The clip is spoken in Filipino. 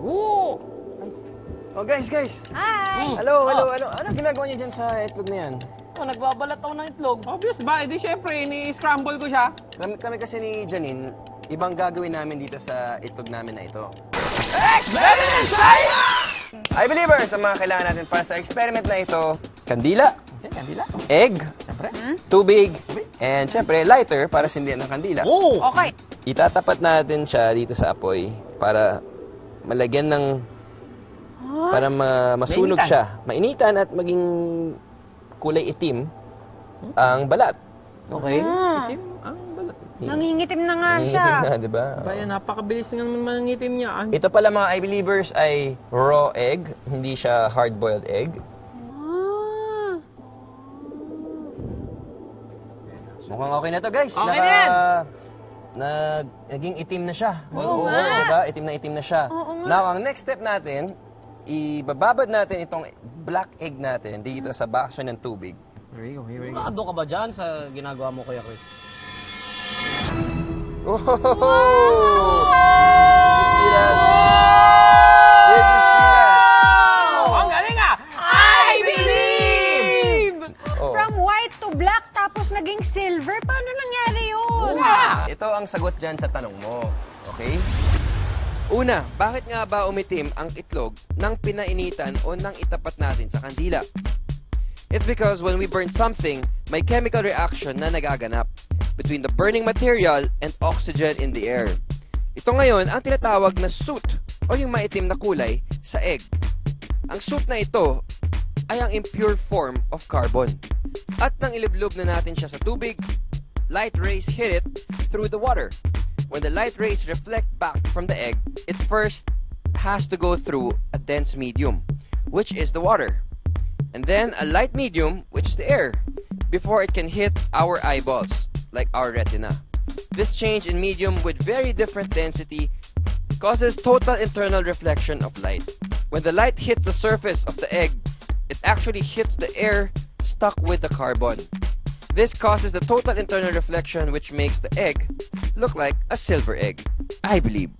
Oo! Oh, guys! Hi! Hello. Ano ginagawa niyo dyan sa itlog na yan? Nagbabalat ako ng itlog. Obvious ba? Edi syempre, ni-scramble ko siya. Kami kasi ni Janine, ibang gagawin namin dito sa itlog namin na ito. Experiment Science! I believers, ang mga kailangan natin para sa experiment na ito, kandila, Okay, kandila. egg, Syempre. tubig, and syempre lighter para sindihan ng kandila. Oo! Okay. Itatapat natin siya dito sa apoy para malagyan ng... para masunog Mainitan. siya. Mainitan at maging kulay itim ang balat. Okay. Itim ang balat. Nangingitim na nga siya. Nangingitim na, di ba? Baya, napakabilis nga naman mangitim niya. Ito pala mga I-believers ay raw egg, hindi siya hard-boiled egg. Mukhang okay na to, guys. Okay na yan. Naging itim na siya. Oo nga. Diba? Itim na siya. Oo nga. Now, ang next step natin, ibababad natin itong black egg natin dito sa bakso ng tubig. Here we go. Nakado ka ba dyan sa ginagawa mo, Kuya Chris? Oh! Did you see that? Did you see that? Ang galing ah! I believe! Oh. From white to black, tapos naging silver. Paano nangyari yun? Ito ang sagot dyan sa tanong mo. Okay? Una, bakit nga ba umitim ang itlog nang pinainitan o nang itapat natin sa kandila? It's because when we burn something, may chemical reaction na nagaganap between the burning material and oxygen in the air. Ito ngayon ang tinatawag na soot o yung maitim na kulay sa egg. Ang soot na ito ay ang impure form of carbon. At nang ilublob na natin siya sa tubig, light rays hit it through the water. When the light rays reflect back from the egg, it first has to go through a dense medium, which is the water. And then a light medium, which is the air, before it can hit our eyeballs, like our retina. This change in medium with very different density causes total internal reflection of light. When the light hits the surface of the egg, it actually hits the air stuck with the carbon. This causes the total internal reflection which makes the egg look like a silver egg, I believe.